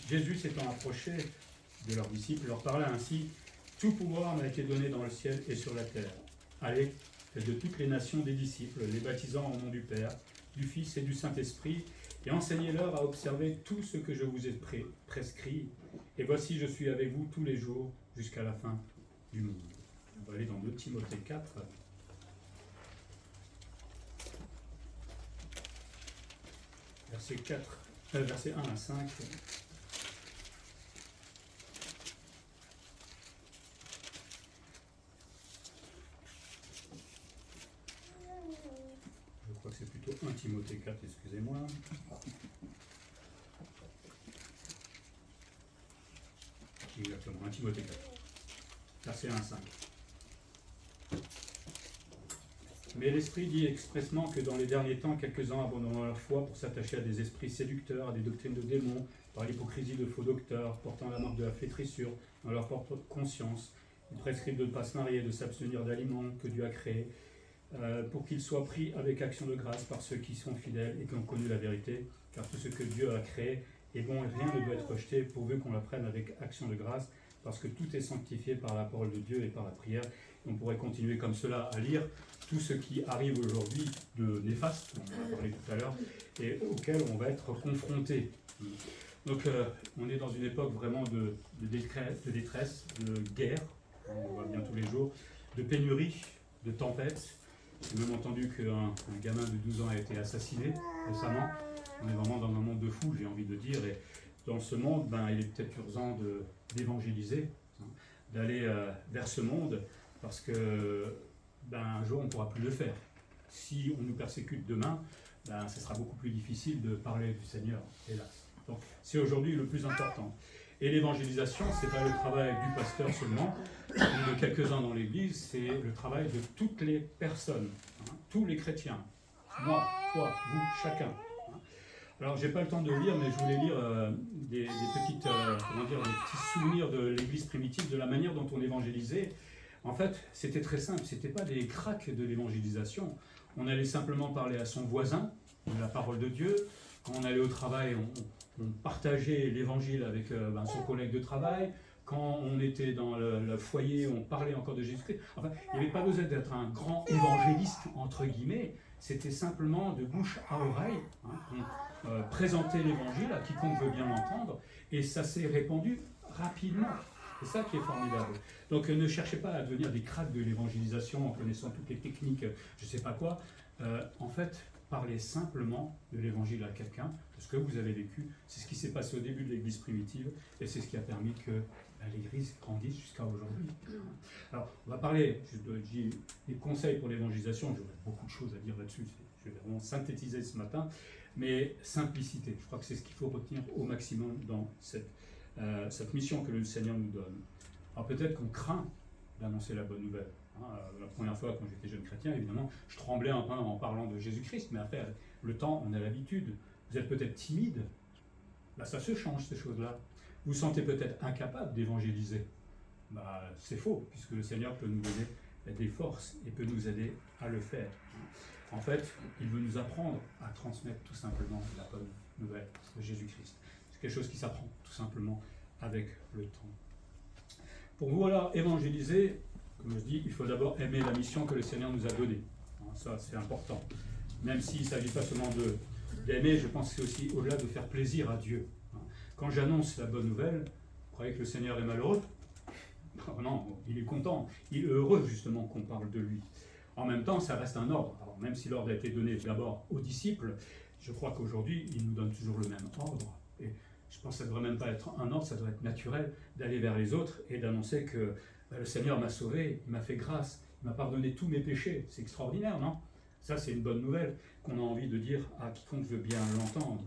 Jésus s'étant approché de leurs disciples, leur parla ainsi: tout pouvoir m'a été donné dans le ciel et sur la terre. Allez, faites de toutes les nations des disciples, les baptisant au nom du Père, du Fils et du Saint-Esprit, et enseignez-leur à observer tout ce que je vous ai prescrit. Et voici, je suis avec vous tous les jours jusqu'à la fin du monde. On va aller dans 2 Timothée 4. Versets 1 à 5. Je crois que c'est plutôt 1 Timothée 4, excusez-moi. Exactement, 1 Timothée 4, versets 1 à 5. Mais l'Esprit dit expressement que dans les derniers temps, quelques-uns abandonneront leur foi pour s'attacher à des esprits séducteurs, à des doctrines de démons, par l'hypocrisie de faux docteurs, portant la marque de la flétrissure dans leur propre conscience. Ils prescrivent de ne pas se marier, de s'abstenir d'aliments que Dieu a créés, pour qu'ils soient pris avec action de grâce par ceux qui sont fidèles et qui ont connu la vérité, car tout ce que Dieu a créé est bon et rien ne doit être rejeté, pourvu qu'on l'apprenne avec action de grâce, parce que tout est sanctifié par la parole de Dieu et par la prière. On pourrait continuer comme cela à lire tout ce qui arrive aujourd'hui de néfaste, on en a parlé tout à l'heure, et auquel on va être confronté. Donc on est dans une époque vraiment de détresse, de guerre, on voit bien tous les jours, de pénurie, de tempête. J'ai même entendu qu'un gamin de 12 ans a été assassiné récemment. On est vraiment dans un monde de fous, j'ai envie de dire, et dans ce monde, il est peut-être urgent d'évangéliser, d'aller vers ce monde, parce que un jour on ne pourra plus le faire. Si on nous persécute demain, ce sera beaucoup plus difficile de parler du Seigneur, hélas. Donc c'est aujourd'hui le plus important. Et l'évangélisation, ce n'est pas le travail du pasteur seulement, ou de quelques-uns dans l'Église, c'est le travail de toutes les personnes, tous les chrétiens, moi, toi, vous, chacun. Alors, je n'ai pas le temps de lire, mais je voulais lire des petits souvenirs de l'Église primitive, de la manière dont on évangélisait. En fait, c'était très simple, ce n'était pas des cracks de l'évangélisation. On allait simplement parler à son voisin de la parole de Dieu. Quand on allait au travail, on partageait l'évangile avec son collègue de travail. Quand on était dans le foyer, on parlait encore de Jésus-Christ. Enfin, il n'y avait pas besoin d'être un grand évangéliste, entre guillemets. C'était simplement de bouche à oreille. On présentait l'évangile à quiconque veut bien l'entendre. Et ça s'est répandu rapidement. C'est ça qui est formidable. Donc ne cherchez pas à devenir des cracks de l'évangélisation en connaissant toutes les techniques, je ne sais pas quoi. En fait, parlez simplement de l'évangile à quelqu'un, de ce que vous avez vécu. C'est ce qui s'est passé au début de l'Église primitive et c'est ce qui a permis que l'Église grandisse jusqu'à aujourd'hui. Alors, on va parler des conseils pour l'évangélisation. J'aurais beaucoup de choses à dire là-dessus. Je vais vraiment synthétiser ce matin. Mais simplicité, je crois que c'est ce qu'il faut retenir au maximum dans cette mission que le Seigneur nous donne. Alors peut-être qu'on craint d'annoncer la bonne nouvelle. La première fois, quand j'étais jeune chrétien, évidemment, je tremblais un peu en parlant de Jésus-Christ, mais après, le temps, on a l'habitude. Vous êtes peut-être timide, ça se change, ces choses-là. Vous vous sentez peut-être incapable d'évangéliser. C'est faux, puisque le Seigneur peut nous donner des forces et peut nous aider à le faire. En fait, il veut nous apprendre à transmettre tout simplement la bonne nouvelle de Jésus-Christ. C'est quelque chose qui s'apprend tout simplement avec le temps. Pour vous alors évangéliser, comme je dis, il faut d'abord aimer la mission que le Seigneur nous a donnée. Ça, c'est important. Même s'il ne s'agit pas seulement d'aimer, je pense que c'est aussi au-delà de faire plaisir à Dieu. Quand j'annonce la bonne nouvelle, vous croyez que le Seigneur est malheureux? Non, il est content. Il est heureux justement qu'on parle de lui. En même temps, ça reste un ordre. Alors, même si l'ordre a été donné d'abord aux disciples, je crois qu'aujourd'hui, il nous donne toujours le même ordre. Et je pense que ça ne devrait même pas être un ordre, ça doit être naturel d'aller vers les autres et d'annoncer que le Seigneur m'a sauvé, il m'a fait grâce, il m'a pardonné tous mes péchés. C'est extraordinaire, non? Ça, c'est une bonne nouvelle qu'on a envie de dire à quiconque veut bien l'entendre.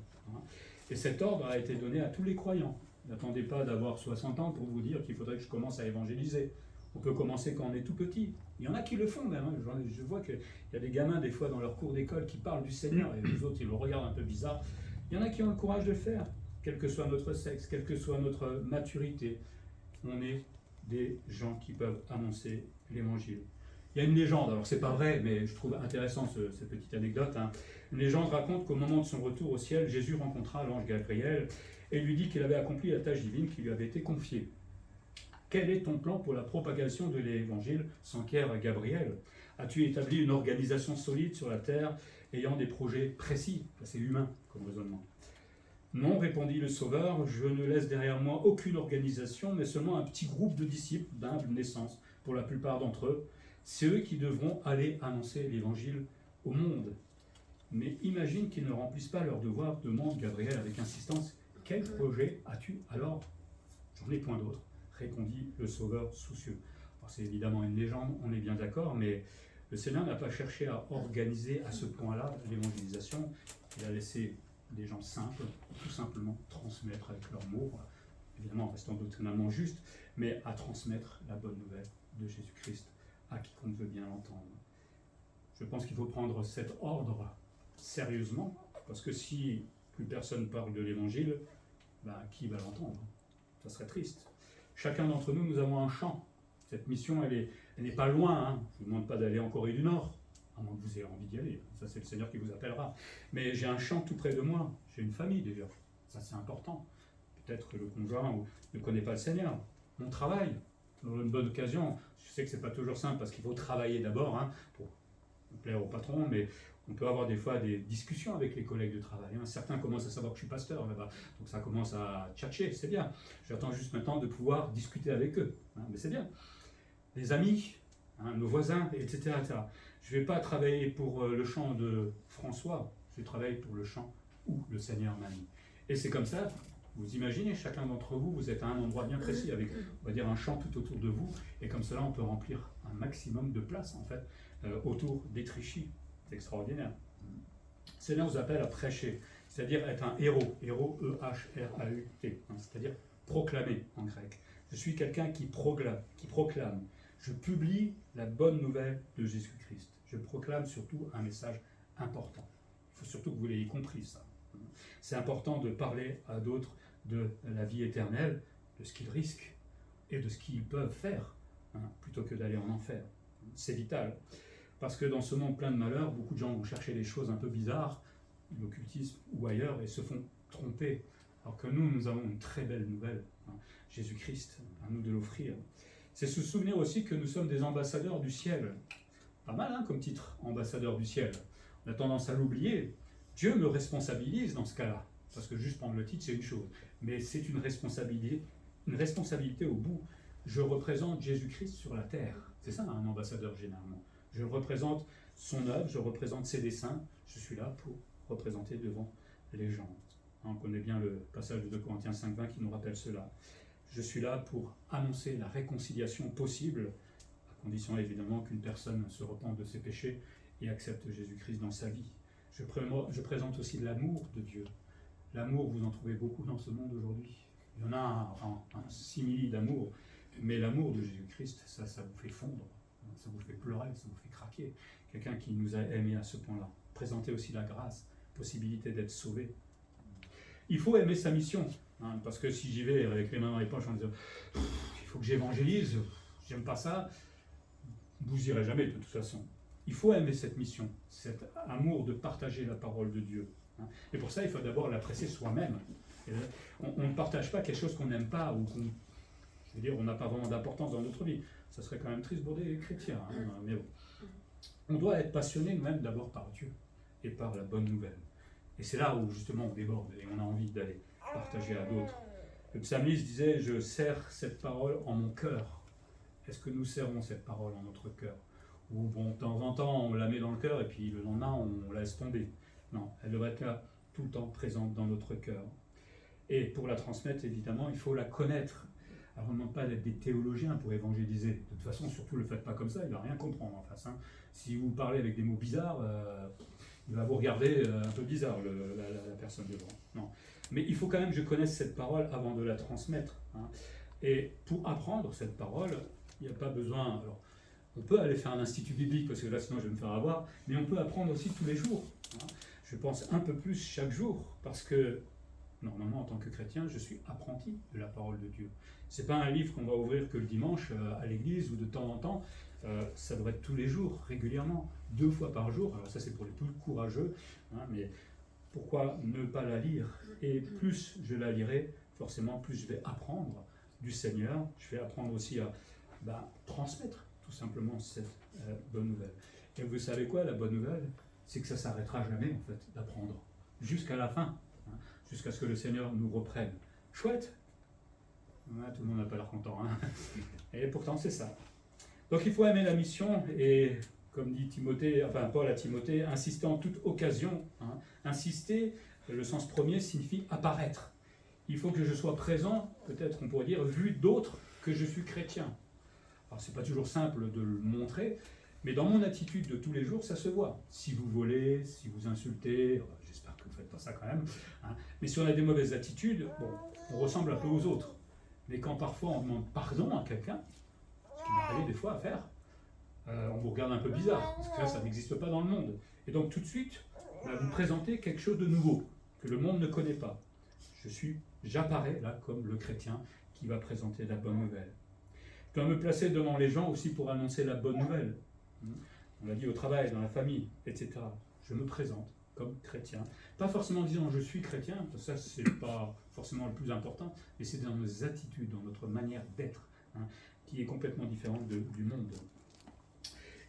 Et cet ordre a été donné à tous les croyants. N'attendez pas d'avoir 60 ans pour vous dire qu'il faudrait que je commence à évangéliser. On peut commencer quand on est tout petit. Il y en a qui le font même. Je vois qu'il y a des gamins, des fois, dans leur cours d'école qui parlent du Seigneur et les autres, ils le regardent un peu bizarre. Il y en a qui ont le courage de le faire, quel que soit notre sexe, quelle que soit notre maturité. On est des gens qui peuvent annoncer l'évangile. Il y a une légende, alors c'est pas vrai, mais je trouve intéressant cette petite anecdote. Hein. Une légende raconte qu'au moment de son retour au ciel, Jésus rencontra l'ange Gabriel et lui dit qu'il avait accompli la tâche divine qui lui avait été confiée. Quel est ton plan pour la propagation de l'évangile, s'enquiert Gabriel? As-tu établi une organisation solide sur la terre ayant des projets précis? C'est humain comme raisonnement. Non, répondit le Sauveur, je ne laisse derrière moi aucune organisation, mais seulement un petit groupe de disciples d'humble naissance, pour la plupart d'entre eux. C'est eux qui devront aller annoncer l'évangile au monde. Mais imagine qu'ils ne remplissent pas leur devoir, demande Gabriel avec insistance. Quel projet as-tu alors? J'en ai point d'autre, répondit le Sauveur soucieux. Alors, c'est évidemment une légende, on est bien d'accord, mais le Seigneur n'a pas cherché à organiser à ce point-là l'évangélisation. Il a laissé des gens simples, tout simplement transmettre avec leurs mots, évidemment en restant doctrinalement juste, mais à transmettre la bonne nouvelle de Jésus-Christ à quiconque veut bien l'entendre. Je pense qu'il faut prendre cet ordre sérieusement, parce que si plus personne parle de l'évangile, qui va l'entendre? Ça serait triste. Chacun d'entre nous, nous avons un champ. Cette mission, elle n'est pas loin. Hein. Je ne vous demande pas d'aller en Corée du Nord, à moins que vous ayez envie d'y aller. Ça, c'est le Seigneur qui vous appellera. Mais j'ai un champ tout près de moi. J'ai une famille déjà. Ça, c'est important. Peut-être que le conjoint ne connaît pas le Seigneur. Mon travail, dans une bonne occasion. Je sais que c'est pas toujours simple parce qu'il faut travailler d'abord pour plaire au patron, mais on peut avoir des fois des discussions avec les collègues de travail. Certains commencent à savoir que je suis pasteur là-bas, donc ça commence à tchatcher, c'est bien. J'attends juste maintenant de pouvoir discuter avec eux, mais c'est bien. Les amis, nos voisins, etc., etc. Je ne vais pas travailler pour le champ de François, je travaille pour le champ où le Seigneur m'a mis. Et c'est comme ça, vous imaginez, chacun d'entre vous, vous êtes à un endroit bien précis, avec, on va dire, un champ tout autour de vous, et comme cela, on peut remplir un maximum de place, en fait, autour des trichis. C'est extraordinaire. Le Seigneur nous appelle à prêcher, c'est-à-dire être un héros, héros, E-H-R-A-U-T, c'est-à-dire proclamer en grec. Je suis quelqu'un qui proclame. Je publie la bonne nouvelle de Jésus-Christ. Je proclame surtout un message important. Il faut surtout que vous l'ayez compris, ça. C'est important de parler à d'autres de la vie éternelle, de ce qu'ils risquent et de ce qu'ils peuvent faire, plutôt que d'aller en enfer. C'est vital. Parce que dans ce monde plein de malheurs, beaucoup de gens vont chercher des choses un peu bizarres, l'occultisme ou ailleurs, et se font tromper. Alors que nous avons une très belle nouvelle. Jésus-Christ, à nous de l'offrir. C'est se souvenir aussi que nous sommes des ambassadeurs du ciel. Pas mal comme titre, ambassadeur du ciel. On a tendance à l'oublier. Dieu me responsabilise dans ce cas-là. Parce que juste prendre le titre, c'est une chose. Mais c'est une responsabilité au bout. Je représente Jésus-Christ sur la terre. C'est ça un ambassadeur généralement. Je représente son œuvre, je représente ses desseins. Je suis là pour représenter devant les gens. On connaît bien le passage de 2 Corinthiens 5,20 qui nous rappelle cela. Je suis là pour annoncer la réconciliation possible, à condition évidemment qu'une personne se repente de ses péchés et accepte Jésus-Christ dans sa vie. Je présente aussi l'amour de Dieu. L'amour, vous en trouvez beaucoup dans ce monde aujourd'hui. Il y en a un simili d'amour, mais l'amour de Jésus-Christ, ça vous fait fondre, ça vous fait pleurer, ça vous fait craquer. Quelqu'un qui nous a aimés à ce point-là. Présenter aussi la grâce, possibilité d'être sauvé. Il faut aimer sa mission, parce que si j'y vais avec les mains dans les poches en disant « il faut que j'évangélise, j'aime pas ça », vous irez jamais de toute façon. Il faut aimer cette mission, cet amour de partager la parole de Dieu. Et pour ça, il faut d'abord l'apprécier soi-même. On ne partage pas quelque chose qu'on n'aime pas, ou on n'a pas vraiment d'importance dans notre vie. Ça serait quand même triste pour des chrétiens, mais bon. On doit être passionné nous-mêmes d'abord par Dieu et par la bonne nouvelle. Et c'est là où justement on déborde et on a envie d'aller partager à d'autres. Le psalmiste disait « Je serre cette parole en mon cœur ». Est-ce que nous serrons cette parole en notre cœur? Ou bon, de temps en temps on la met dans le cœur et puis le lendemain on la laisse tomber. Non, elle devrait être là tout le temps présente dans notre cœur. Et pour la transmettre, évidemment, il faut la connaître. Alors on ne demande pas d'être des théologiens pour évangéliser. De toute façon, surtout ne le faites pas comme ça, il ne va rien comprendre en face. Si vous parlez avec des mots bizarres, il va vous regarder un peu bizarre, la personne devant. Non. Mais il faut quand même que je connaisse cette parole avant de la transmettre. Et pour apprendre cette parole, il n'y a pas besoin... Alors, on peut aller faire un institut biblique, parce que là sinon je vais me faire avoir, mais on peut apprendre aussi tous les jours. Je pense un peu plus chaque jour, parce que normalement en tant que chrétien, je suis apprenti de la parole de Dieu. Ce n'est pas un livre qu'on va ouvrir que le dimanche à l'église ou de temps en temps. Ça devrait être tous les jours, régulièrement, 2 fois par jour. Alors ça c'est pour les plus courageux, hein, mais pourquoi ne pas la lire? Et plus je la lirai, forcément plus je vais apprendre du Seigneur. Je vais apprendre aussi à transmettre tout simplement cette bonne nouvelle. Et vous savez quoi, la bonne nouvelle? C'est que ça ne s'arrêtera jamais en fait d'apprendre, jusqu'à la fin, hein, jusqu'à ce que le Seigneur nous reprenne. Chouette! Ouais, tout le monde n'a pas l'air content, hein. Et pourtant c'est ça. Donc il faut aimer la mission et, comme dit Timothée, enfin Paul à Timothée, insister en toute occasion. Hein. Insister, le sens premier signifie apparaître. Il faut que je sois présent, peut-être on pourrait dire, vu d'autres que je suis chrétien. Alors c'est pas toujours simple de le montrer, mais dans mon attitude de tous les jours, ça se voit. Si vous volez, si vous insultez, j'espère que vous ne faites pas ça quand même, hein. Mais si on a des mauvaises attitudes, bon, on ressemble un peu aux autres. Mais quand parfois on demande pardon à quelqu'un, ce qui m'est arrivé des fois à faire, on vous regarde un peu bizarre, parce que là, ça n'existe pas dans le monde. Et donc tout de suite, vous présentez quelque chose de nouveau, que le monde ne connaît pas. J'apparais là comme le chrétien qui va présenter la bonne nouvelle. Je dois me placer devant les gens aussi pour annoncer la bonne nouvelle. On l'a dit au travail, dans la famille, etc. Je me présente comme chrétien. Pas forcément en disant je suis chrétien, ça c'est pas forcément le plus important, mais c'est dans nos attitudes, dans notre manière d'être, hein, qui est complètement différente du monde.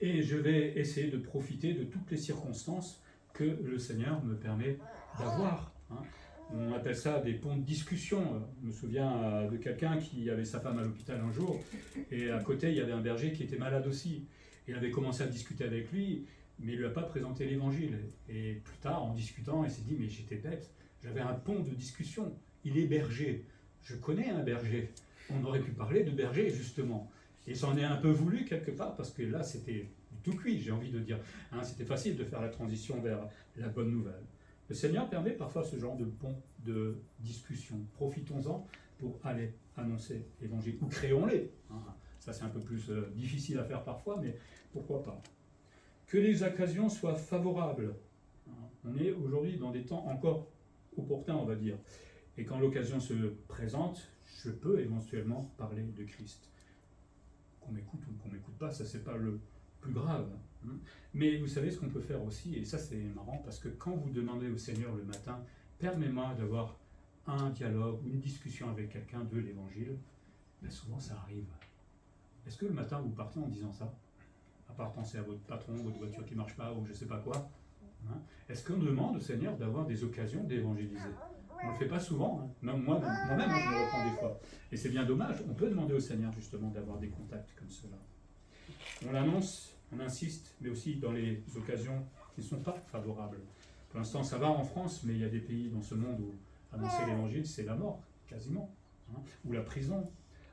Et je vais essayer de profiter de toutes les circonstances que le Seigneur me permet d'avoir. Hein. On appelle ça des ponts de discussion. Je me souviens de quelqu'un qui avait sa femme à l'hôpital un jour, et à côté il y avait un berger qui était malade aussi. Il avait commencé à discuter avec lui, mais il ne lui a pas présenté l'évangile. Et plus tard, en discutant, il s'est dit, mais j'étais bête, j'avais un pont de discussion. Il est berger. Je connais un berger. On aurait pu parler de berger, justement. Et s'en est un peu voulu quelque part, parce que là, c'était tout cuit, j'ai envie de dire. Hein, c'était facile de faire la transition vers la bonne nouvelle. Le Seigneur permet parfois ce genre de pont de discussion. Profitons-en pour aller annoncer l'évangile. Ou créons-les. Hein. Ça, c'est un peu plus difficile à faire parfois, mais pourquoi pas. Que les occasions soient favorables. On est aujourd'hui dans des temps encore opportuns, on va dire. Et quand l'occasion se présente, je peux éventuellement parler de Christ. Qu'on m'écoute ou qu'on ne m'écoute pas, ça c'est pas le plus grave. Mais vous savez ce qu'on peut faire aussi, et ça c'est marrant, parce que quand vous demandez au Seigneur le matin, permets-moi d'avoir un dialogue ou une discussion avec quelqu'un de l'Évangile, ben souvent ça arrive. Est-ce que le matin vous partez en disant ça? À part penser à votre patron, votre voiture qui ne marche pas ou je ne sais pas quoi. Hein? Est-ce qu'on demande au Seigneur d'avoir des occasions d'évangéliser? On ne le fait pas souvent. Hein? Même moi-même, je me reprends des fois. Et c'est bien dommage. On peut demander au Seigneur justement d'avoir des contacts comme cela. On l'annonce, on insiste, mais aussi dans les occasions qui ne sont pas favorables. Pour l'instant, ça va en France, mais il y a des pays dans ce monde où annoncer l'évangile, c'est la mort, quasiment. Hein? Ou la prison.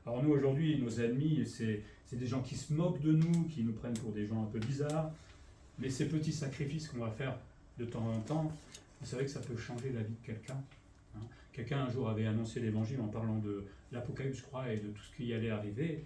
Alors nous, aujourd'hui, nos ennemis, c'est des gens qui se moquent de nous, qui nous prennent pour des gens un peu bizarres. Mais ces petits sacrifices qu'on va faire de temps en temps, vous savez que ça peut changer la vie de quelqu'un. Hein. Quelqu'un un jour avait annoncé l'évangile en parlant de l'Apocalypse, je crois, et de tout ce qui allait arriver.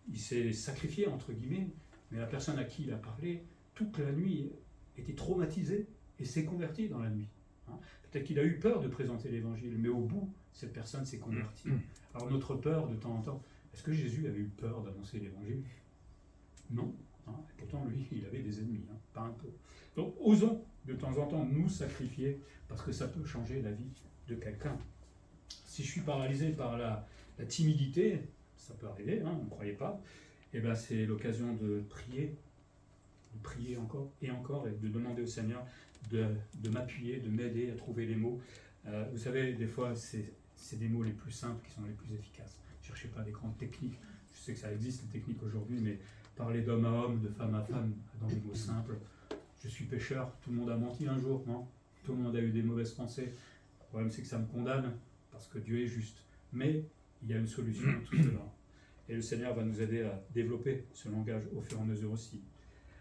Il s'est sacrifié, entre guillemets, mais la personne à qui il a parlé, toute la nuit, était traumatisée et s'est convertie dans la nuit. Hein. Peut-être qu'il a eu peur de présenter l'évangile, mais au bout, cette personne s'est convertie. Alors notre peur, de temps en temps, est-ce que Jésus avait eu peur d'annoncer l'évangile? Non. Hein. Et pourtant, lui, il avait des ennemis, hein, pas un peu. Donc, osons de temps en temps nous sacrifier, parce que ça peut changer la vie de quelqu'un. Si je suis paralysé par la timidité, ça peut arriver, hein, on ne croyait pas, et ben c'est l'occasion de prier encore, et de demander au Seigneur de m'appuyer, de m'aider à trouver les mots. Vous savez, des fois, c'est des mots les plus simples qui sont les plus efficaces. Ne cherchez pas des grandes techniques. Je sais que ça existe, les techniques aujourd'hui, mais parler d'homme à homme, de femme à femme, dans des mots simples. Je suis pécheur, tout le monde a menti un jour, non? Tout le monde a eu des mauvaises pensées. Le problème, c'est que ça me condamne, parce que Dieu est juste. Mais il y a une solution à tout cela. Et le Seigneur va nous aider à développer ce langage au fur et à mesure aussi.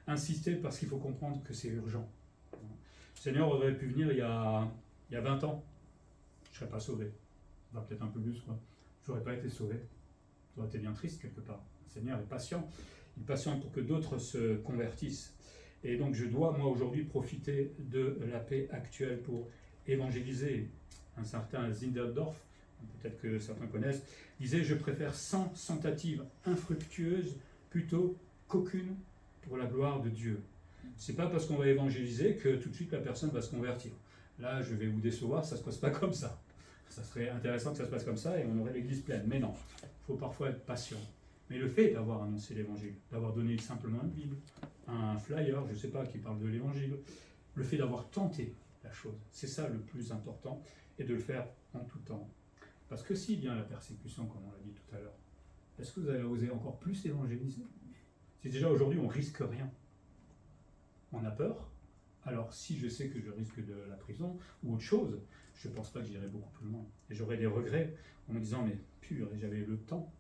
Insister, parce qu'il faut comprendre que c'est urgent. Le Seigneur aurait pu venir il y a 20 ans. Je ne serais pas sauvé. Enfin, peut-être un peu plus, quoi. Je n'aurais pas été sauvé. J'aurais été bien triste quelque part. Le Seigneur est patient. Il patiente pour que d'autres se convertissent. Et donc je dois, moi, aujourd'hui, profiter de la paix actuelle pour évangéliser. Un certain Zinderdorf, peut-être que certains connaissent, disait « Je préfère 100 tentatives infructueuses plutôt qu'aucune pour la gloire de Dieu. C'est pas parce qu'on va évangéliser que tout de suite la personne va se convertir. Là, je vais vous décevoir, ça se passe pas comme ça. Ça serait intéressant que ça se passe comme ça et on aurait l'église pleine. Mais non, il faut parfois être patient. Mais le fait d'avoir annoncé l'évangile, d'avoir donné simplement une Bible, un flyer, je ne sais pas, qui parle de l'évangile, le fait d'avoir tenté la chose, c'est ça le plus important, et de le faire en tout temps. Parce que s'il vient la persécution, comme on l'a dit tout à l'heure, est-ce que vous allez oser encore plus évangéliser? Si déjà aujourd'hui on risque rien, on a peur, alors si je sais que je risque de la prison ou autre chose, je ne pense pas que j'irai beaucoup plus loin. Et j'aurai des regrets en me disant, mais pur, j'avais eu le temps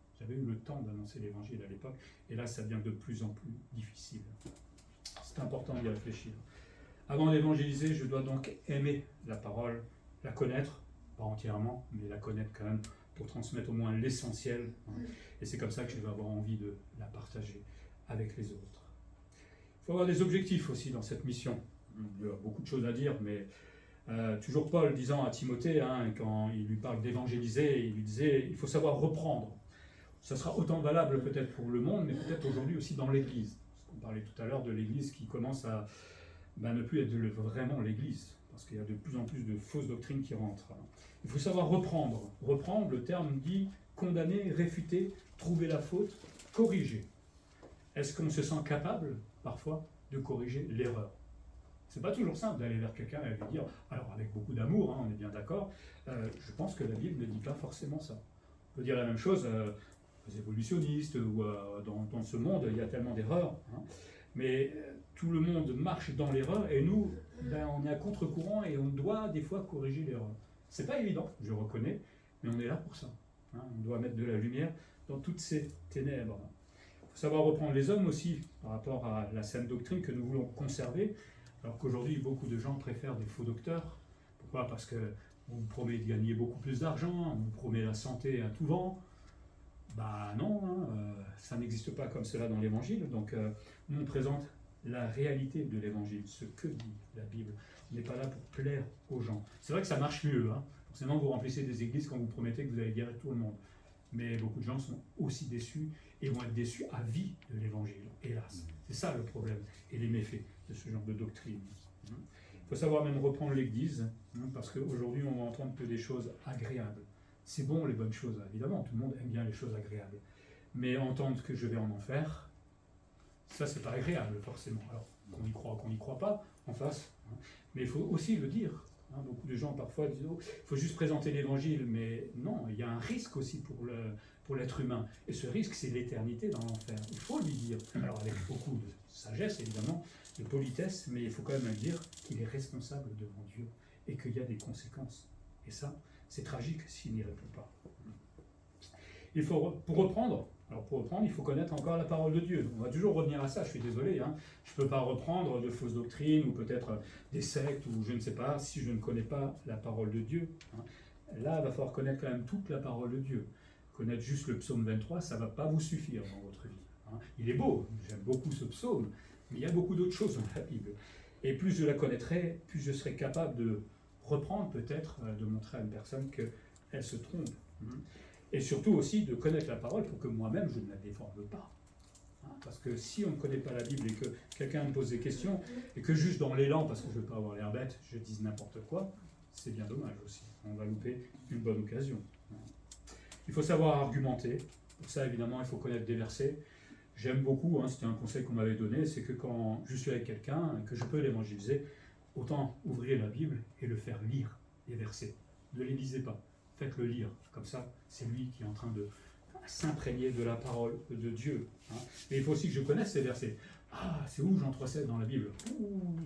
d'annoncer l'évangile à l'époque, et là ça devient de plus en plus difficile. C'est important d'y réfléchir. Avant d'évangéliser, je dois donc aimer la parole, la connaître, pas entièrement, mais la connaître quand même, pour transmettre au moins l'essentiel. Et c'est comme ça que je vais avoir envie de la partager avec les autres. Il faut avoir des objectifs aussi dans cette mission. Il y a beaucoup de choses à dire, mais toujours Paul disant à Timothée, quand il lui parle d'évangéliser, il lui disait, il faut savoir reprendre. Ça sera autant valable peut-être pour le monde, mais peut-être aujourd'hui aussi dans l'Église. Parce qu'on parlait tout à l'heure de l'Église qui commence à ne plus être vraiment l'Église, parce qu'il y a de plus en plus de fausses doctrines qui rentrent. Il faut savoir reprendre. Reprendre, le terme dit condamner, réfuter, trouver la faute, corriger. Est-ce qu'on se sent capable, parfois, de corriger l'erreur? C'est pas toujours simple d'aller vers quelqu'un et lui dire, alors avec beaucoup d'amour, on est bien d'accord, je pense que la Bible ne dit pas forcément ça. On peut dire la même chose aux évolutionnistes ou dans ce monde, il y a tellement d'erreurs. Mais tout le monde marche dans l'erreur et nous, on est à contre-courant et on doit des fois corriger l'erreur. C'est pas évident, je reconnais, mais on est là pour ça. On doit mettre de la lumière dans toutes ces ténèbres. Il faut savoir reprendre les hommes aussi par rapport à la saine doctrine que nous voulons conserver, alors qu'aujourd'hui beaucoup de gens préfèrent des faux docteurs. Pourquoi? Parce qu'on vous promet de gagner beaucoup plus d'argent, on vous promet la santé à tout vent. Non, ça n'existe pas comme cela dans l'Évangile. Donc, nous on présente la réalité de l'Évangile, ce que dit la Bible. On n'est pas là pour plaire aux gens. C'est vrai que ça marche mieux. Forcément, vous remplissez des églises quand vous promettez que vous allez guérir tout le monde. Mais beaucoup de gens sont aussi déçus et vont être déçus à vie de l'Évangile, hélas. C'est ça le problème et les méfaits de ce genre de doctrine. Il faut savoir même reprendre l'Église, parce qu'aujourd'hui, on va entendre que des choses agréables. C'est bon les bonnes choses, évidemment, tout le monde aime bien les choses agréables. Mais entendre que je vais en enfer, ça c'est pas agréable forcément. Alors qu'on y croit pas en face, mais il faut aussi le dire. Beaucoup de gens parfois disent il faut juste présenter l'évangile, mais non, il y a un risque aussi pour l'être humain. Et ce risque, c'est l'éternité dans l'enfer. Il faut lui dire, alors avec beaucoup de sagesse évidemment, de politesse, mais il faut quand même lui dire qu'il est responsable devant Dieu et qu'il y a des conséquences. Et ça, c'est tragique s'il n'y répond pas. Il faut, pour reprendre, il faut connaître encore la parole de Dieu. On va toujours revenir à ça, je suis désolé. Je ne peux pas reprendre de fausses doctrines ou peut-être des sectes ou je ne sais pas si je ne connais pas la parole de Dieu. Là, il va falloir connaître quand même toute la parole de Dieu. Connaître juste le psaume 23, ça ne va pas vous suffire dans votre vie. Il est beau, j'aime beaucoup ce psaume, mais il y a beaucoup d'autres choses dans la Bible. Et plus je la connaîtrai, plus je serai capable de reprendre peut-être, de montrer à une personne qu'elle se trompe. Et surtout aussi de connaître la parole pour que moi-même je ne la déforme pas. Parce que si on ne connaît pas la Bible et que quelqu'un me pose des questions, et que juste dans l'élan, parce que je ne veux pas avoir l'air bête, je dise n'importe quoi, c'est bien dommage aussi. On va louper une bonne occasion. Il faut savoir argumenter. Pour ça, évidemment, il faut connaître des versets. J'aime beaucoup, c'était un conseil qu'on m'avait donné, c'est que quand je suis avec quelqu'un et que je peux l'évangéliser, autant ouvrir la Bible et le faire lire, les versets. Ne les lisez pas, faites-le lire. Comme ça, c'est lui qui est en train de s'imprégner de la parole de Dieu. Mais il faut aussi que je connaisse ces versets. Ah, c'est où Jean 3,16 dans la Bible?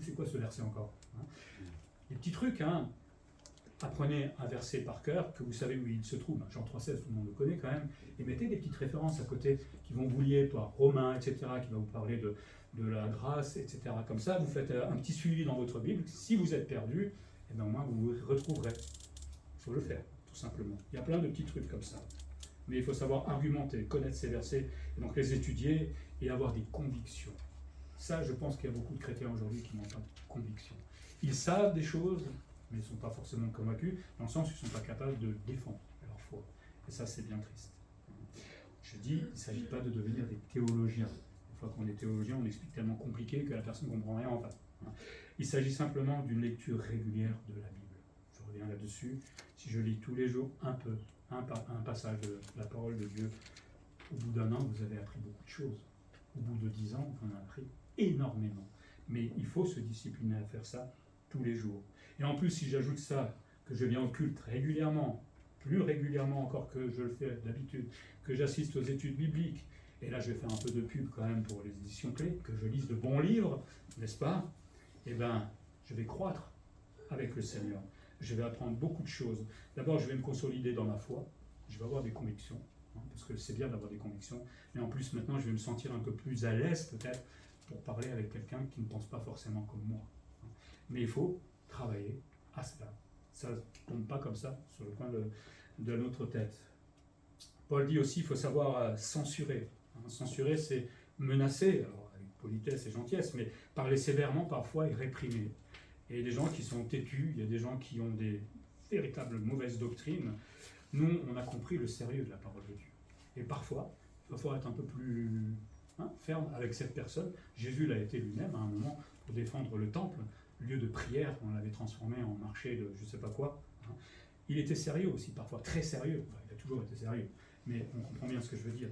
C'est quoi ce verset encore? Des petits trucs, Apprenez un verset par cœur, que vous savez où il se trouve. Jean 3,16, tout le monde le connaît quand même. Et mettez des petites références à côté qui vont vous lier, Romains, etc., qui va vous parler de la grâce, etc. Comme ça, vous faites un petit suivi dans votre Bible. Si vous êtes perdu, au moins vous vous retrouverez. Il faut le faire, tout simplement. Il y a plein de petits trucs comme ça. Mais il faut savoir argumenter, connaître ces versets, et donc les étudier et avoir des convictions. Ça, je pense qu'il y a beaucoup de chrétiens aujourd'hui qui n'ont pas de conviction. Ils savent des choses, mais ils ne sont pas forcément convaincus, dans le sens où ils ne sont pas capables de défendre leur foi. Et ça, c'est bien triste. Je dis, il ne s'agit pas de devenir des théologiens. Il fois qu'on est théologien, on explique tellement compliqué que la personne ne comprend rien en fait. Il s'agit simplement d'une lecture régulière de la Bible. Je reviens là-dessus. Si je lis tous les jours un passage de la parole de Dieu, au bout d'un an, vous avez appris beaucoup de choses. Au bout de 10 ans, vous en avez appris énormément. Mais il faut se discipliner à faire ça tous les jours. Et en plus, si j'ajoute ça, que je viens au culte régulièrement, plus régulièrement encore que je le fais d'habitude, que j'assiste aux études bibliques, et là je vais faire un peu de pub quand même pour les éditions clés, que je lise de bons livres, n'est-ce pas? Eh bien, je vais croître avec le Seigneur. Je vais apprendre beaucoup de choses. D'abord, je vais me consolider dans ma foi. Je vais avoir des convictions, parce que c'est bien d'avoir des convictions. Mais en plus, maintenant, je vais me sentir un peu plus à l'aise, peut-être, pour parler avec quelqu'un qui ne pense pas forcément comme moi. Mais il faut travailler à cela. Ça ne tombe pas comme ça, sur le coin de notre tête. Paul dit aussi qu'il faut savoir censurer. Censurer, c'est menacer, alors avec politesse et gentillesse, mais parler sévèrement parfois et réprimer. Et il y a des gens qui sont têtus, il y a des gens qui ont des véritables mauvaises doctrines. Nous, on a compris le sérieux de la parole de Dieu. Et parfois, il faut être un peu plus ferme avec cette personne. Jésus l'a été lui-même à un moment pour défendre le temple, lieu de prière, on l'avait transformé en marché de je ne sais pas quoi. Il était sérieux aussi, parfois très sérieux. Enfin, il a toujours été sérieux, mais on comprend bien ce que je veux dire.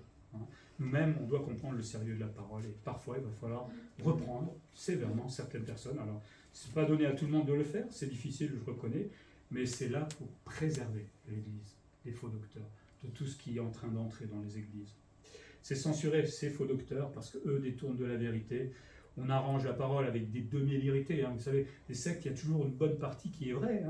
Nous-mêmes, on doit comprendre le sérieux de la parole, et parfois, il va falloir reprendre sévèrement certaines personnes. Alors, ce n'est pas donné à tout le monde de le faire, c'est difficile, je reconnais, mais c'est là pour préserver l'Église, les faux docteurs, de tout ce qui est en train d'entrer dans les églises. C'est censurer ces faux docteurs, parce qu'eux détournent de la vérité. On arrange la parole avec des demi-vérités. Vous savez, les sectes, il y a toujours une bonne partie qui est vraie,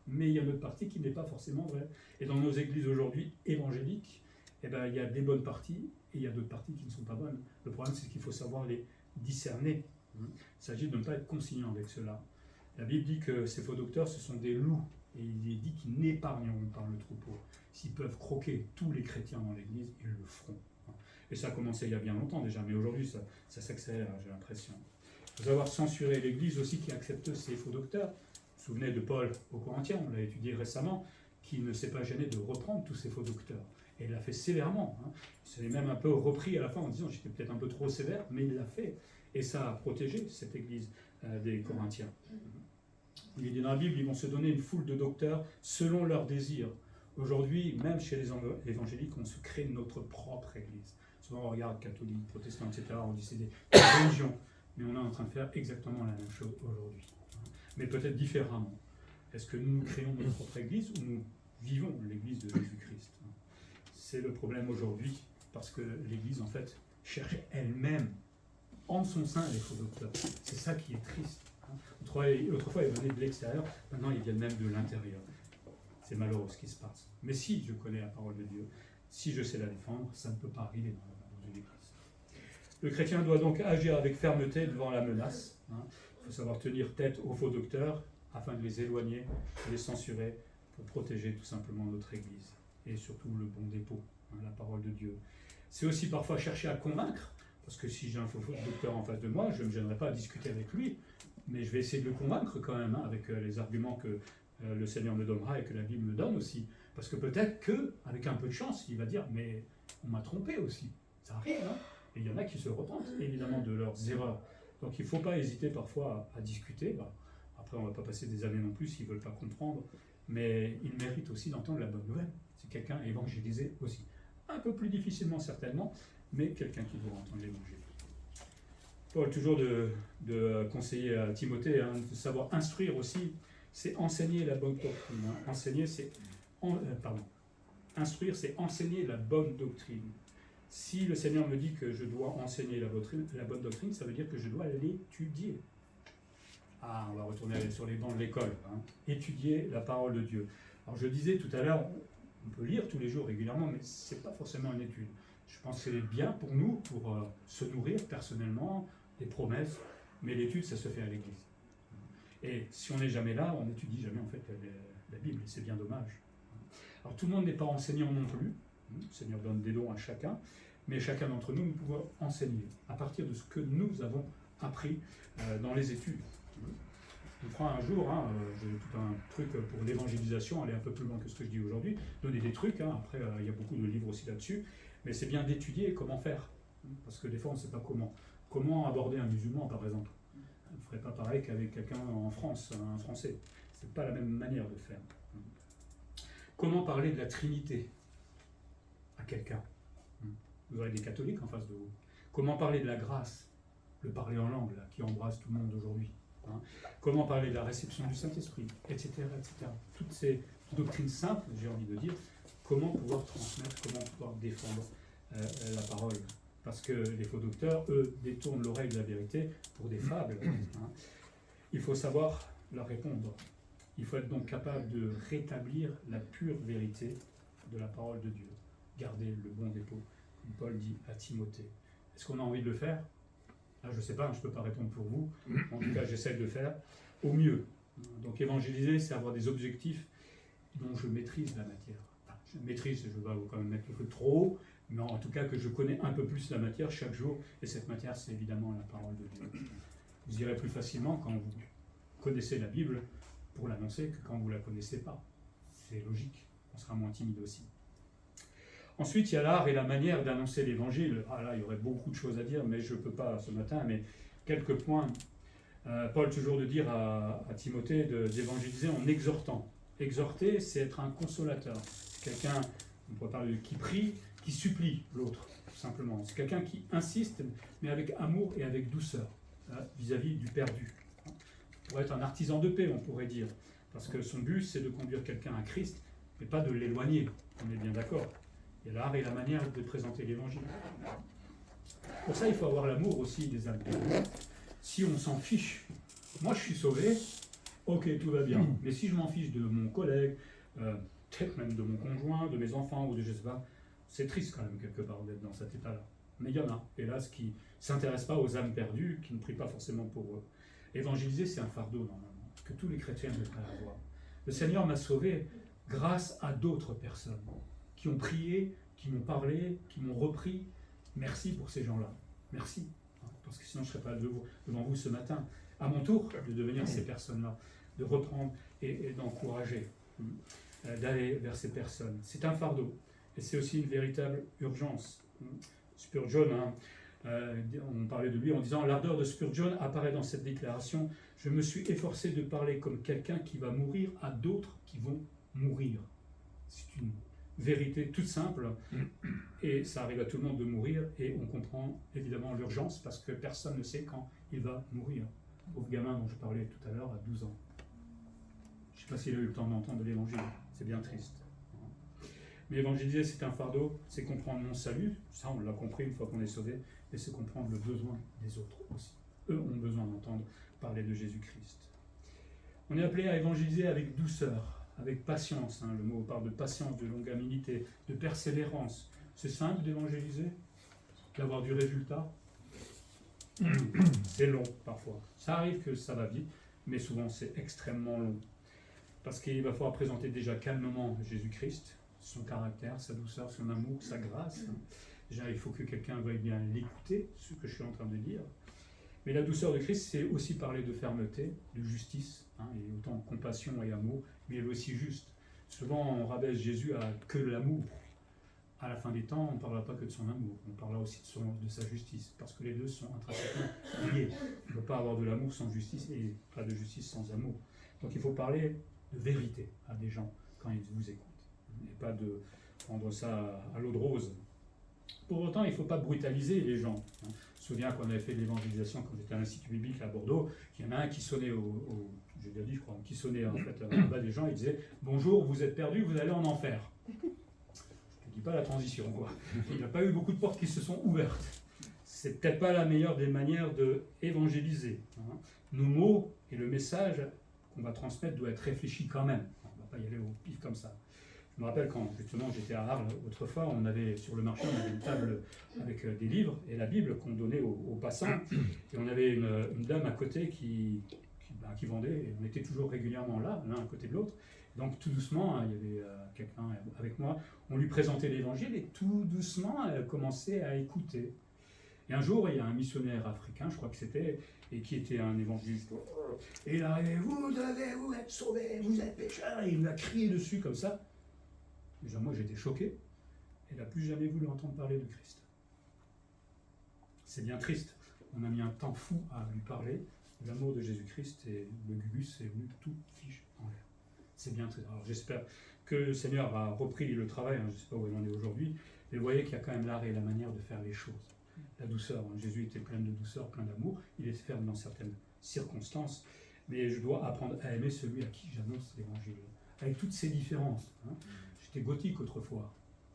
mais il y a une autre partie qui n'est pas forcément vraie. Et dans nos églises aujourd'hui évangéliques, il y a des bonnes parties et il y a d'autres parties qui ne sont pas bonnes. Le problème, c'est qu'il faut savoir les discerner. Il s'agit de ne pas être consignant avec cela. La Bible dit que ces faux docteurs, ce sont des loups. Et il est dit qu'ils n'épargneront pas le troupeau. S'ils peuvent croquer tous les chrétiens dans l'église, ils le feront. Et ça a commencé il y a bien longtemps déjà, mais aujourd'hui ça s'accélère, j'ai l'impression. Il faut savoir censurer l'Église aussi qui accepte ces faux docteurs. Vous vous souvenez de Paul aux Corinthiens, on l'a étudié récemment, qui ne s'est pas gêné de reprendre tous ces faux docteurs. Et il l'a fait sévèrement. Il s'est même un peu repris à la fin en disant j'étais peut-être un peu trop sévère, mais il l'a fait. Et ça a protégé cette Église des Corinthiens. Il est dit dans la Bible, ils vont se donner une foule de docteurs selon leurs désirs. Aujourd'hui, même chez les évangéliques, on se crée notre propre Église. Souvent on regarde catholique, protestant, etc. On dit c'est des religions. Mais on est en train de faire exactement la même chose aujourd'hui. Mais peut-être différemment. Est-ce que nous créons notre propre Église ou nous vivons l'Église de Jésus-Christ? C'est le problème aujourd'hui, parce que l'Église, en fait, cherche elle-même en son sein les faux docteurs. C'est ça qui est triste. Autrefois, ils venaient de l'extérieur, maintenant ils viennent même de l'intérieur. C'est malheureux ce qui se passe. Mais si je connais la parole de Dieu, si je sais la défendre, ça ne peut pas arriver dans une église. Le chrétien doit donc agir avec fermeté devant la menace. Il faut savoir tenir tête aux faux docteurs afin de les éloigner, de les censurer, pour protéger tout simplement notre église. Et surtout le bon dépôt, la parole de Dieu. C'est aussi parfois chercher à convaincre, parce que si j'ai un faux docteur en face de moi, je ne me gênerai pas à discuter avec lui, mais je vais essayer de le convaincre quand même, avec les arguments que le Seigneur me donnera et que la Bible me donne aussi. Parce que peut-être qu'avec un peu de chance, il va dire « mais on m'a trompé aussi ». Ça arrive, et il y en a qui se repentent évidemment de leurs erreurs. Donc il ne faut pas hésiter parfois à discuter. Après, on ne va pas passer des années non plus s'ils ne veulent pas comprendre, mais ils méritent aussi d'entendre la bonne nouvelle. C'est quelqu'un évangélisé aussi. Un peu plus difficilement certainement, mais quelqu'un qui doit entendre l'évangile. Paul, toujours de conseiller à Timothée, de savoir instruire aussi, c'est enseigner la bonne doctrine. Instruire, c'est enseigner la bonne doctrine. Si le Seigneur me dit que je dois enseigner la bonne doctrine, ça veut dire que je dois l'étudier. On va retourner sur les bancs de l'école. Étudier la parole de Dieu. Alors je disais tout à l'heure, on peut lire tous les jours régulièrement, mais ce n'est pas forcément une étude. Je pense que c'est bien pour nous, pour se nourrir personnellement, des promesses, mais l'étude, ça se fait à l'église. Et si on n'est jamais là, on n'étudie jamais en fait la Bible, et c'est bien dommage. Alors tout le monde n'est pas enseignant non plus, le Seigneur donne des dons à chacun, mais chacun d'entre nous, nous pouvons enseigner à partir de ce que nous avons appris dans les études. On fera un jour, j'ai tout un truc pour l'évangélisation, aller un peu plus loin que ce que je dis aujourd'hui, donner des trucs, après il y a beaucoup de livres aussi là-dessus, mais c'est bien d'étudier comment faire. Parce que des fois, on ne sait pas comment. Comment aborder un musulman, par exemple? On ne ferait pas pareil qu'avec quelqu'un en France, un Français. Ce n'est pas la même manière de faire. Comment parler de la Trinité à quelqu'un? Vous aurez des catholiques en face de vous. Comment parler de la grâce? Le parler en langue, là, qui embrasse tout le monde aujourd'hui. Comment parler de la réception du Saint-Esprit, etc., etc. Toutes ces doctrines simples, j'ai envie de dire, comment pouvoir transmettre, comment pouvoir défendre la parole. Parce que les faux docteurs, eux, détournent l'oreille de la vérité pour des fables. Il faut savoir leur répondre. Il faut être donc capable de rétablir la pure vérité de la parole de Dieu. Garder le bon dépôt, comme Paul dit à Timothée. Est-ce qu'on a envie de le faire? Là, je ne sais pas, je ne peux pas répondre pour vous. En tout cas, j'essaie de le faire au mieux. Donc évangéliser, c'est avoir des objectifs dont je maîtrise la matière. Enfin, je maîtrise, je ne vais quand même mettre le feu trop haut, mais en tout cas que je connais un peu plus la matière chaque jour. Et cette matière, c'est évidemment la parole de Dieu. Vous irez plus facilement quand vous connaissez la Bible pour l'annoncer que quand vous ne la connaissez pas. C'est logique, on sera moins timide aussi. Ensuite, il y a l'art et la manière d'annoncer l'évangile. Ah là, il y aurait beaucoup de choses à dire, mais je ne peux pas ce matin, mais quelques points. Paul, toujours de dire à Timothée d'évangéliser en exhortant. Exhorter, c'est être un consolateur. C'est quelqu'un, on pourrait parler qui prie, qui supplie l'autre, tout simplement. C'est quelqu'un qui insiste, mais avec amour et avec douceur, vis-à-vis du perdu. Pour être un artisan de paix, on pourrait dire. Parce que son but, c'est de conduire quelqu'un à Christ, mais pas de l'éloigner. On est bien d'accord. Il y a l'art et la manière de présenter l'évangile. Pour ça, il faut avoir l'amour aussi des âmes. Si on s'en fiche, moi je suis sauvé, ok, tout va bien. Mais si je m'en fiche de mon collègue, peut-être même de mon conjoint, de mes enfants ou de je sais pas, c'est triste quand même quelque part d'être dans cet état-là. Mais il y en a, hélas, qui ne s'intéressent pas aux âmes perdues, qui ne prient pas forcément pour eux. Évangéliser, c'est un fardeau normalement, que tous les chrétiens devraient avoir. Le Seigneur m'a sauvé grâce à d'autres personnes qui ont prié, qui m'ont parlé, qui m'ont repris. Merci pour ces gens-là. Merci. Parce que sinon je ne serais pas devant vous ce matin. À mon tour de devenir ces personnes-là, de reprendre et d'encourager, d'aller vers ces personnes. C'est un fardeau. Et c'est aussi une véritable urgence. Spurgeon, on parlait de lui en disant « L'ardeur de Spurgeon apparaît dans cette déclaration. Je me suis efforcé de parler comme quelqu'un qui va mourir à d'autres qui vont mourir. » C'est une vérité toute simple, et ça arrive à tout le monde de mourir, et on comprend évidemment l'urgence, parce que personne ne sait quand il va mourir. Pauvre gamin dont je parlais tout à l'heure, à 12 ans. Je ne sais pas s'il a eu le temps d'entendre l'évangile, c'est bien triste. Mais évangéliser, c'est un fardeau, c'est comprendre mon salut, ça on l'a compris une fois qu'on est sauvé, mais c'est comprendre le besoin des autres aussi. Eux ont besoin d'entendre parler de Jésus-Christ. On est appelé à évangéliser avec douceur, avec patience, le mot parle de patience, de longanimité, de persévérance. C'est simple d'évangéliser, d'avoir du résultat. C'est long parfois. Ça arrive que ça va vite, mais souvent c'est extrêmement long. Parce qu'il va falloir présenter déjà calmement Jésus-Christ, son caractère, sa douceur, son amour, sa grâce. Déjà, il faut que quelqu'un veuille bien l'écouter, ce que je suis en train de dire. Mais la douceur de Christ, c'est aussi parler de fermeté, de justice, et autant de compassion et amour, mais il est aussi juste. Souvent, on rabaisse Jésus à que l'amour. À la fin des temps, on ne parlera pas que de son amour, on parlera aussi de sa justice, parce que les deux sont intrinsèquement liés. On ne peut pas avoir de l'amour sans justice et pas de justice sans amour. Donc il faut parler de vérité à des gens quand ils vous écoutent, et pas de prendre ça à l'eau de rose. Pour autant, il ne faut pas brutaliser les gens. Je me souviens qu'on avait fait de l'évangélisation quand j'étais à l'Institut biblique à Bordeaux, qu'il y en a un qui sonnait j'ai déjà dit, je crois, qui sonnait en fait en bas des gens et disait « Bonjour, vous êtes perdus, vous allez en enfer ». Je ne dis pas la transition, quoi. Il n'y a pas eu beaucoup de portes qui se sont ouvertes. C'est peut-être pas la meilleure des manières d'évangéliser. Nos mots et le message qu'on va transmettre doit être réfléchi quand même. On ne va pas y aller au pif comme ça. Je me rappelle quand justement j'étais à Arles autrefois, on avait sur le marché on avait une table avec des livres et la Bible qu'on donnait aux passants. Et on avait une dame à côté qui vendait, et on était toujours régulièrement là, l'un à côté de l'autre. Donc tout doucement, il y avait quelqu'un avec moi, on lui présentait l'évangile et tout doucement, elle commençait à écouter. Et un jour, il y a un missionnaire africain, je crois que c'était, et qui était un évangéliste. Et il arrivait, vous êtes sauvés, vous êtes pécheurs, et il m'a crié dessus comme ça. Déjà, moi, j'étais choqué. Elle n'a plus jamais voulu entendre parler de Christ. C'est bien triste. On a mis un temps fou à lui parler. L'amour de Jésus-Christ et le gugus est venu tout fiche en l'air. C'est bien triste. Alors j'espère que le Seigneur a repris le travail, hein, je ne sais pas où il en est aujourd'hui, mais vous voyez qu'il y a quand même l'art et la manière de faire les choses. La douceur, hein. Jésus était plein de douceur, plein d'amour, il est ferme dans certaines circonstances, mais je dois apprendre à aimer celui à qui j'annonce l'évangile, avec toutes ses différences. Hein. J'étais gothique autrefois,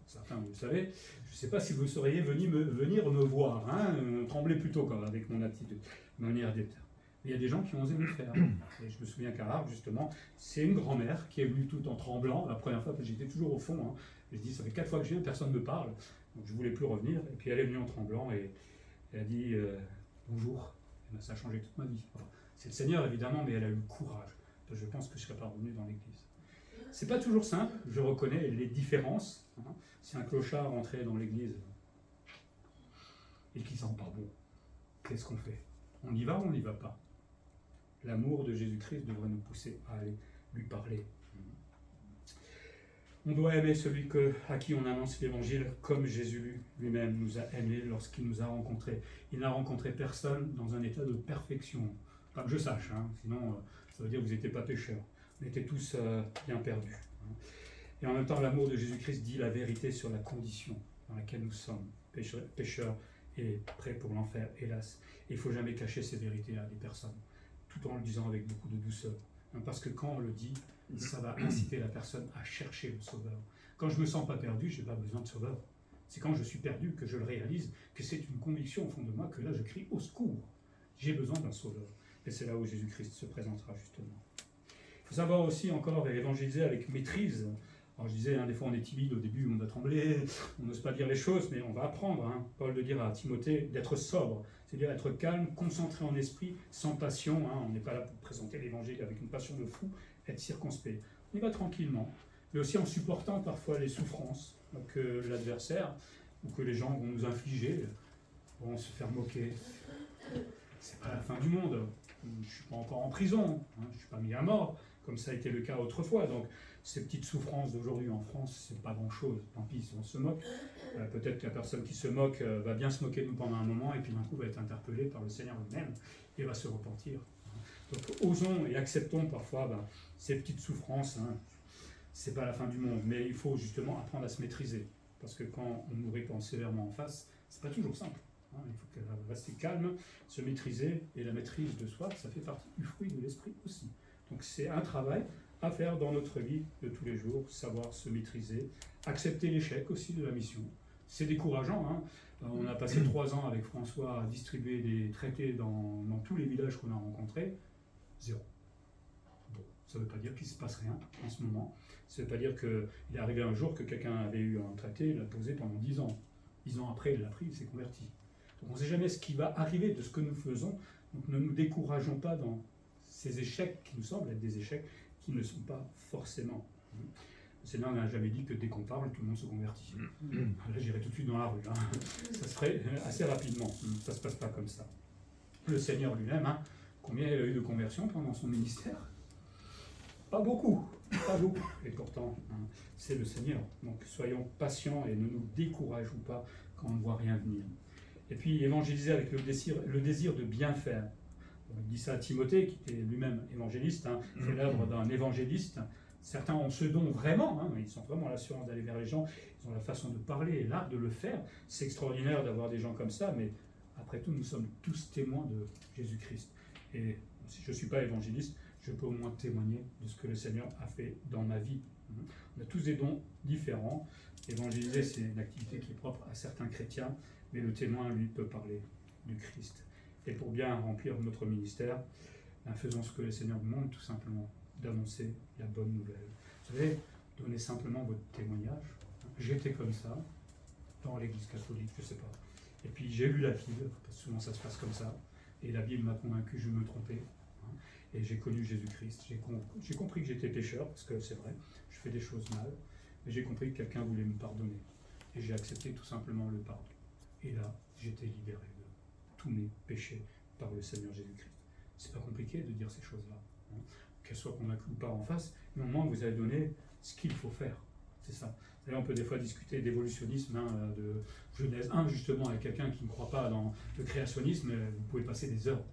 certains vous le savez, je ne sais pas si vous seriez venir me voir, hein, tremblez plutôt quand même avec mon attitude, ma manière d'être. Il y a des gens qui ont osé le faire. Et je me souviens qu'à Arles, justement, c'est une grand-mère qui est venue tout en tremblant. La première fois, parce que j'étais toujours au fond. Hein. Je dis, ça fait 4 fois que je viens, personne ne me parle. Donc je ne voulais plus revenir. Et puis elle est venue en tremblant et elle a dit bonjour. Et ben, ça a changé toute ma vie. Enfin, c'est le Seigneur, évidemment, mais elle a eu le courage. Je pense que je ne serais pas revenu dans l'église. C'est pas toujours simple, je reconnais les différences. Hein. Si un clochard rentrait dans l'église et qu'il ne sent pas bon, qu'est-ce qu'on fait? On y va ou on n'y va pas? L'amour de Jésus-Christ devrait nous pousser à aller lui parler. On doit aimer celui à qui on annonce l'évangile comme Jésus lui-même nous a aimés lorsqu'il nous a rencontrés. Il n'a rencontré personne dans un état de perfection. Pas que je sache, hein, sinon ça veut dire que vous n'étiez pas pécheurs. On était tous bien perdus. Hein. Et en même temps, l'amour de Jésus-Christ dit la vérité sur la condition dans laquelle nous sommes, pécheurs et prêts pour l'enfer, hélas. Et il ne faut jamais cacher ces vérités à des personnes, tout en le disant avec beaucoup de douceur. Parce que quand on le dit, ça va inciter la personne à chercher le Sauveur. Quand je ne me sens pas perdu, je n'ai pas besoin de Sauveur. C'est quand je suis perdu que je le réalise, que c'est une conviction au fond de moi, que là je crie au secours. J'ai besoin d'un Sauveur. Et c'est là où Jésus-Christ se présentera justement. Il faut savoir aussi encore évangéliser avec maîtrise. Alors je disais, hein, des fois on est timide au début, on doit trembler, on n'ose pas dire les choses, mais on va apprendre. Hein. Paul de dire à Timothée d'être sobre, c'est-à-dire être calme, concentré en esprit, sans passion. Hein. On n'est pas là pour présenter l'évangile avec une passion de fou, être circonspect. On y va tranquillement, mais aussi en supportant parfois les souffrances que l'adversaire ou que les gens vont nous infliger, vont se faire moquer. C'est pas la fin du monde. Je ne suis pas encore en prison, hein. Je ne suis pas mis à mort, comme ça a été le cas autrefois. Donc, ces petites souffrances d'aujourd'hui en France, c'est pas grand-chose. Tant pis si on se moque. Peut-être que la personne qui se moque va bien se moquer de nous pendant un moment et puis d'un coup va être interpellée par le Seigneur lui-même et va se repentir. Donc osons et acceptons parfois ces petites souffrances. Hein. C'est pas la fin du monde, mais il faut justement apprendre à se maîtriser. Parce que quand on nous répond sévèrement en face, c'est pas toujours simple. Hein. Il faut rester calme, se maîtriser, et la maîtrise de soi, ça fait partie du fruit de l'esprit aussi. Donc c'est un travail à faire dans notre vie de tous les jours, savoir se maîtriser, accepter l'échec aussi de la mission. C'est décourageant. Hein. On a passé 3 ans avec François à distribuer des traités dans tous les villages qu'on a rencontrés. 0. Bon, ça ne veut pas dire qu'il ne se passe rien en ce moment. Ça ne veut pas dire qu'il est arrivé un jour que quelqu'un avait eu un traité, il l'a posé pendant 10 ans. 10 ans après, il l'a pris, il s'est converti. Donc on ne sait jamais ce qui va arriver de ce que nous faisons. Donc ne nous décourageons pas dans ces échecs qui nous semblent être des échecs qui ne sont pas forcément. Le Seigneur n'a jamais dit que dès qu'on parle, tout le monde se convertit. Là, j'irai tout de suite dans la rue. Hein. Ça se ferait assez rapidement. Ça ne se passe pas comme ça. Le Seigneur lui-même, hein, combien il a eu de conversions pendant son ministère? Pas beaucoup. Pas beaucoup. Et pourtant, hein, c'est le Seigneur. Donc soyons patients et ne nous décourageons pas quand on ne voit rien venir. Et puis évangéliser avec le désir de bien faire. Il dit ça à Timothée, qui était lui-même évangéliste, hein, fait l'œuvre d'un évangéliste. Certains ont ce don vraiment, hein, ils sont vraiment l'assurance d'aller vers les gens, ils ont la façon de parler et l'art de le faire. C'est extraordinaire d'avoir des gens comme ça, mais après tout, nous sommes tous témoins de Jésus-Christ. Et si je ne suis pas évangéliste, je peux au moins témoigner de ce que le Seigneur a fait dans ma vie. On a tous des dons différents. Évangéliser, c'est une activité qui est propre à certains chrétiens, mais le témoin, lui, peut parler du Christ. Et pour bien remplir notre ministère, faisons ce que le Seigneur nous demande, tout simplement, d'annoncer la bonne nouvelle. Vous savez, donnez simplement votre témoignage. J'étais comme ça, dans l'église catholique, je ne sais pas. Et puis j'ai lu la Bible, parce que souvent ça se passe comme ça, et la Bible m'a convaincu que je me trompais. Et j'ai connu Jésus-Christ. J'ai compris que j'étais pécheur, parce que c'est vrai, je fais des choses mal, mais j'ai compris que quelqu'un voulait me pardonner. Et j'ai accepté tout simplement le pardon. Et là, j'étais libéré de tous mes péchés par le Seigneur Jésus-Christ. C'est pas compliqué de dire ces choses-là, hein. Qu'elles soient convaincues ou pas en face, mais au moins vous avez donné ce qu'il faut faire. C'est ça. Vous savez, on peut des fois discuter d'évolutionnisme, de Genèse 1, justement, avec quelqu'un qui ne croit pas dans le créationnisme, vous pouvez passer des heures.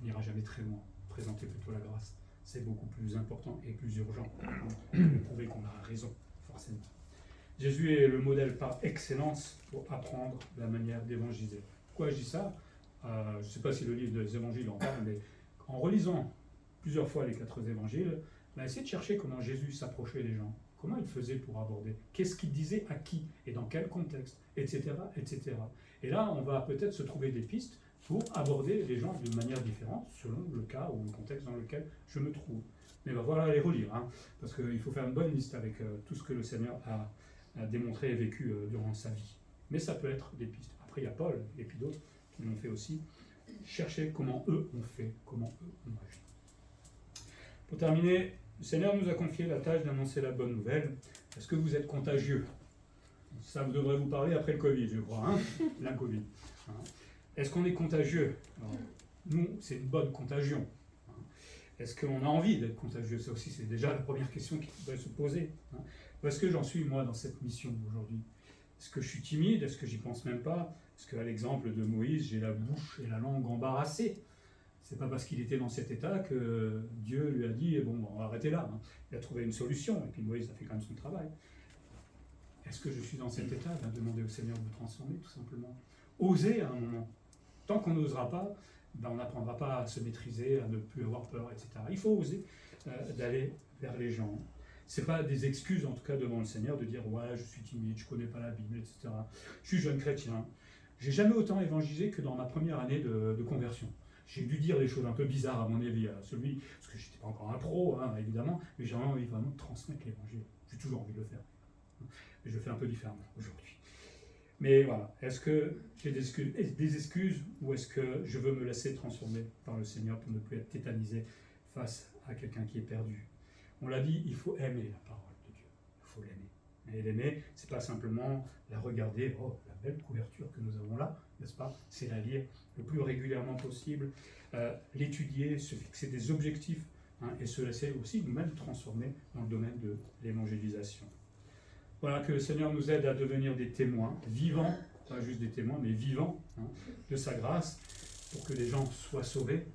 On n'ira jamais très loin. Présentez plutôt la grâce. C'est beaucoup plus important et plus urgent. On peut prouver qu'on a raison, forcément. Jésus est le modèle par excellence pour apprendre la manière d'évangéliser. Pourquoi je dis ça? Je ne sais pas si le livre des évangiles en parle, mais en relisant plusieurs fois les 4 évangiles, on a essayé de chercher comment Jésus s'approchait des gens, comment il faisait pour aborder, qu'est-ce qu'il disait à qui et dans quel contexte, etc., etc. Et là, on va peut-être se trouver des pistes pour aborder les gens d'une manière différente, selon le cas ou le contexte dans lequel je me trouve. Mais il va falloir les relire, parce qu'il faut faire une bonne liste avec tout ce que le Seigneur a démontré et vécu durant sa vie. Mais ça peut être des pistes. Après, il y a Paul et puis d'autres qui l'ont fait aussi. Chercher comment eux ont fait, comment eux ont agi. Pour terminer, le Seigneur nous a confié la tâche d'annoncer la bonne nouvelle. Est-ce que vous êtes contagieux? Ça devrait vous parler après le Covid, je crois, la Covid. Est-ce qu'on est contagieux? Alors, nous, c'est une bonne contagion. Est-ce qu'on a envie d'être contagieux? Ça aussi, c'est déjà la première question qui doit se poser. Où est-ce que j'en suis, moi, dans cette mission aujourd'hui? Est-ce que je suis timide? Est-ce que j'y pense même pas? Est-ce qu'à l'exemple de Moïse, j'ai la bouche et la langue embarrassées? C'est pas parce qu'il était dans cet état que Dieu lui a dit « bon, on va arrêter là ». Il a trouvé une solution, et puis Moïse a fait quand même son travail. Est-ce que je suis dans cet état? Demander au Seigneur de me transformer, tout simplement. Oser à un moment. Tant qu'on n'osera pas, on n'apprendra pas à se maîtriser, à ne plus avoir peur, etc. Il faut oser d'aller vers les gens. Ce n'est pas des excuses, en tout cas, devant le Seigneur, de dire « ouais, je suis timide, je ne connais pas la Bible, etc. Je suis jeune chrétien. » J'ai jamais autant évangélisé que dans ma première année de conversion. J'ai dû dire des choses un peu bizarres à mon avis, parce que je n'étais pas encore un pro, évidemment, mais j'ai envie vraiment de transmettre l'évangile. J'ai toujours envie de le faire. Mais je le fais un peu différemment aujourd'hui. Mais voilà, est-ce que j'ai des excuses ou est-ce que je veux me laisser transformer par le Seigneur pour ne plus être tétanisé face à quelqu'un qui est perdu? On l'a dit, il faut aimer la parole de Dieu. Il faut l'aimer. Et l'aimer, ce n'est pas simplement la regarder, oh, la belle couverture que nous avons là, n'est-ce pas? C'est la lire le plus régulièrement possible, l'étudier, se fixer des objectifs et se laisser aussi nous-mêmes transformer dans le domaine de l'évangélisation. Voilà, que le Seigneur nous aide à devenir des témoins vivants, pas juste des témoins, mais vivants de sa grâce, pour que les gens soient sauvés,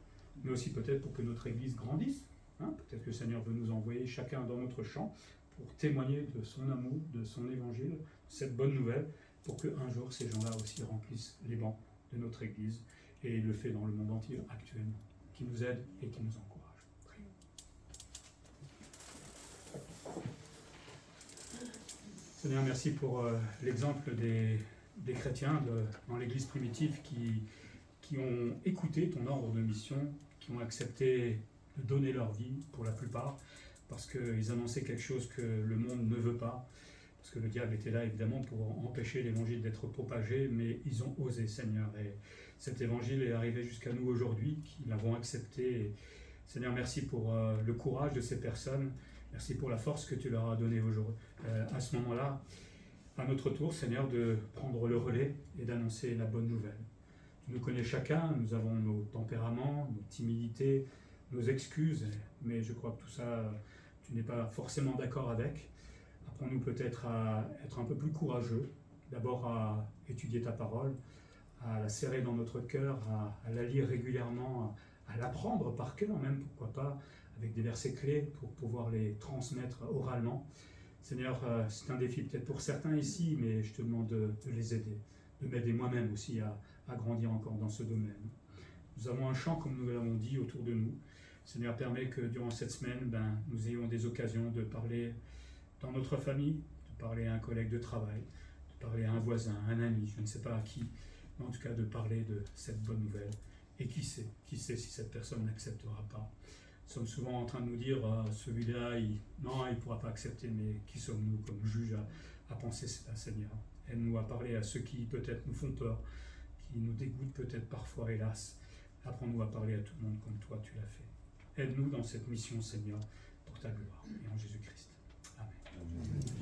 mais aussi peut-être pour que notre Église grandisse. Peut-être que le Seigneur veut nous envoyer chacun dans notre champ pour témoigner de son amour, de son évangile, de cette bonne nouvelle, pour qu'un jour ces gens-là aussi remplissent les bancs de notre Église, et il le fait dans le monde entier actuellement, qui nous aide et qui nous encourage. Seigneur, merci pour l'exemple des chrétiens dans l'Église primitive qui ont écouté ton ordre de mission, qui ont accepté de donner leur vie pour la plupart, parce qu'ils annonçaient quelque chose que le monde ne veut pas, parce que le diable était là évidemment pour empêcher l'évangile d'être propagé, mais ils ont osé, Seigneur, et cet évangile est arrivé jusqu'à nous aujourd'hui, qui l'avons accepté. Et, Seigneur, merci pour le courage de ces personnes, merci pour la force que tu leur as donnée aujourd'hui, à ce moment-là, à notre tour, Seigneur, de prendre le relais et d'annoncer la bonne nouvelle. Tu nous connais chacun, nous avons nos tempéraments, nos timidités, nos excuses, mais je crois que tout ça, tu n'es pas forcément d'accord avec. Apprends-nous peut-être à être un peu plus courageux, d'abord à étudier ta parole, à la serrer dans notre cœur, à la lire régulièrement, à l'apprendre par cœur même, pourquoi pas, avec des versets clés pour pouvoir les transmettre oralement. Seigneur, c'est un défi peut-être pour certains ici, mais je te demande de les aider, de m'aider moi-même aussi à grandir encore dans ce domaine. Nous avons un champ, comme nous l'avons dit, autour de nous. Seigneur, permet que durant cette semaine, nous ayons des occasions de parler dans notre famille, de parler à un collègue de travail, de parler à un voisin, à un ami, je ne sais pas à qui, mais en tout cas de parler de cette bonne nouvelle. Et qui sait si cette personne n'acceptera pas. Nous sommes souvent en train de nous dire, celui-là, il ne pourra pas accepter, mais qui sommes-nous comme juges à penser cela, Seigneur? Aide-nous à parler à ceux qui peut-être nous font peur, qui nous dégoûtent peut-être parfois, hélas. Apprends-nous à parler à tout le monde comme toi tu l'as fait. Aide-nous dans cette mission, Seigneur, pour ta gloire. Et en Jésus-Christ. Amen.